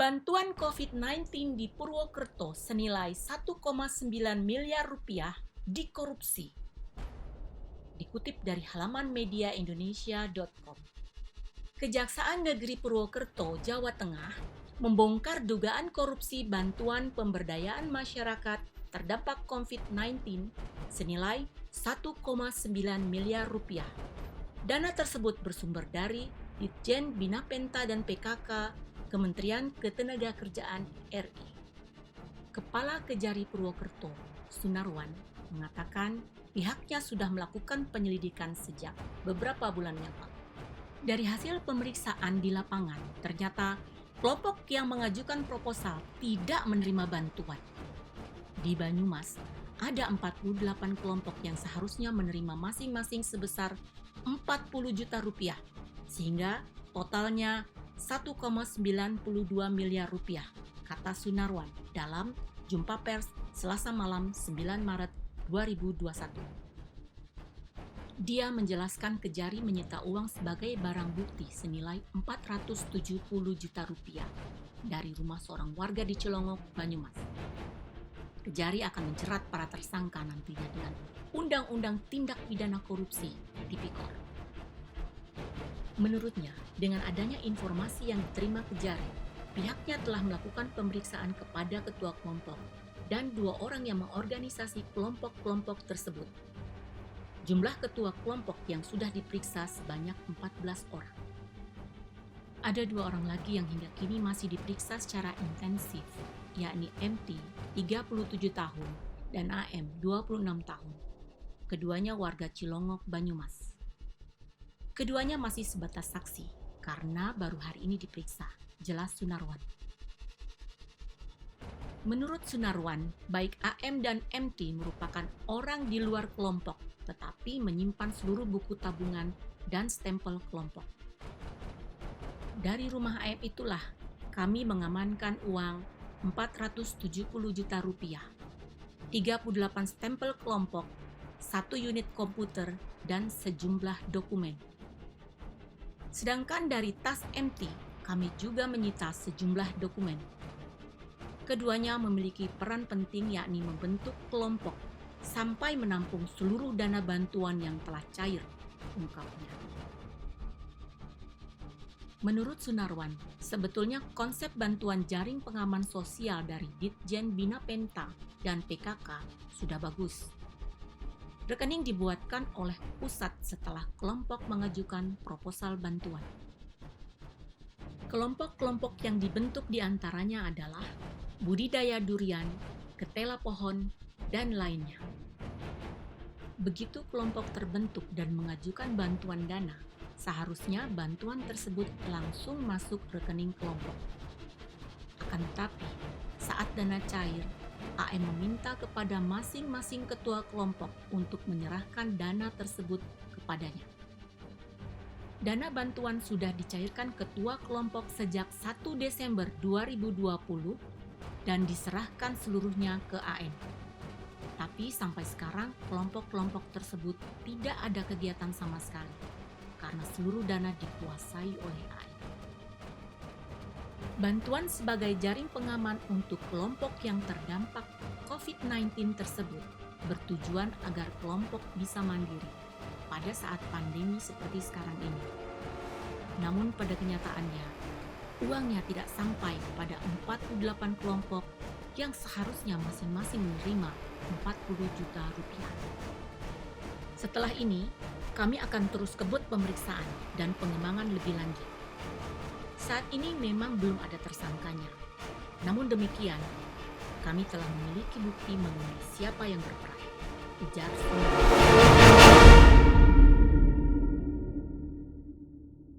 Bantuan COVID-19 di Purwokerto senilai 1,9 miliar rupiah dikorupsi. Dikutip dari halaman mediaindonesia.com. Kejaksaan Negeri Purwokerto, Jawa Tengah, membongkar dugaan korupsi bantuan pemberdayaan masyarakat terdampak COVID-19 senilai 1,9 miliar rupiah. Dana tersebut bersumber dari Ditjen Bina Penta dan PKK Kementerian Ketenagakerjaan RI. Kepala Kejari Purwokerto, Sunarwan, mengatakan pihaknya sudah melakukan penyelidikan sejak beberapa bulan yang lalu. Dari hasil pemeriksaan di lapangan, ternyata kelompok yang mengajukan proposal tidak menerima bantuan. Di Banyumas, ada 48 kelompok yang seharusnya menerima masing-masing sebesar 40 juta rupiah, sehingga totalnya 1,92 miliar rupiah, kata Sunarwan dalam jumpa pers Selasa malam 9 Maret 2021. Dia menjelaskan Kejari menyita uang sebagai barang bukti senilai 470 juta rupiah dari rumah seorang warga di Cilongok, Banyumas. Kejari akan menjerat para tersangka nantinya dengan Undang-Undang Tindak Pidana Korupsi Tipikor. Menurutnya, dengan adanya informasi yang diterima Kejari, pihaknya telah melakukan pemeriksaan kepada ketua kelompok dan 2 orang yang mengorganisasi kelompok-kelompok tersebut. Jumlah ketua kelompok yang sudah diperiksa sebanyak 14 orang. Ada 2 orang lagi yang hingga kini masih diperiksa secara intensif, yakni MT 37 tahun dan AM 26 tahun. Keduanya warga Cilongok, Banyumas. Keduanya masih sebatas saksi karena baru hari ini diperiksa, jelas Sunarwan. Menurut Sunarwan, baik AM dan MT merupakan orang di luar kelompok tetapi menyimpan seluruh buku tabungan dan stempel kelompok. Dari rumah AM itulah kami mengamankan uang 470 juta rupiah, 38 stempel kelompok, 1 unit komputer, dan sejumlah dokumen. Sedangkan dari tas MT, kami juga menyita sejumlah dokumen. Keduanya memiliki peran penting yakni membentuk kelompok sampai menampung seluruh dana bantuan yang telah cair, ungkapnya. Menurut Sunarwan, sebetulnya konsep bantuan jaring pengaman sosial dari Ditjen Bina Penta dan PKK sudah bagus. Rekening dibuatkan oleh pusat setelah kelompok mengajukan proposal bantuan. Kelompok-kelompok yang dibentuk diantaranya adalah budidaya durian, ketela pohon, dan lainnya. Begitu kelompok terbentuk dan mengajukan bantuan dana, seharusnya bantuan tersebut langsung masuk rekening kelompok. Akan tetapi, saat dana cair, AM meminta kepada masing-masing ketua kelompok untuk menyerahkan dana tersebut kepadanya. Dana bantuan sudah dicairkan ketua kelompok sejak 1 Desember 2020 dan diserahkan seluruhnya ke AM. Tapi sampai sekarang kelompok-kelompok tersebut tidak ada kegiatan sama sekali karena seluruh dana dikuasai oleh AM. Bantuan sebagai jaring pengaman untuk kelompok yang terdampak COVID-19 tersebut bertujuan agar kelompok bisa mandiri pada saat pandemi seperti sekarang ini. Namun pada kenyataannya, uangnya tidak sampai pada 48 kelompok yang seharusnya masing-masing menerima 40 juta rupiah. Setelah ini, kami akan terus kebut pemeriksaan dan pengembangan lebih lanjut. Saat ini memang belum ada tersangkanya. Namun demikian, kami telah memiliki bukti mengenai siapa yang berperan, ujar Sunarwan.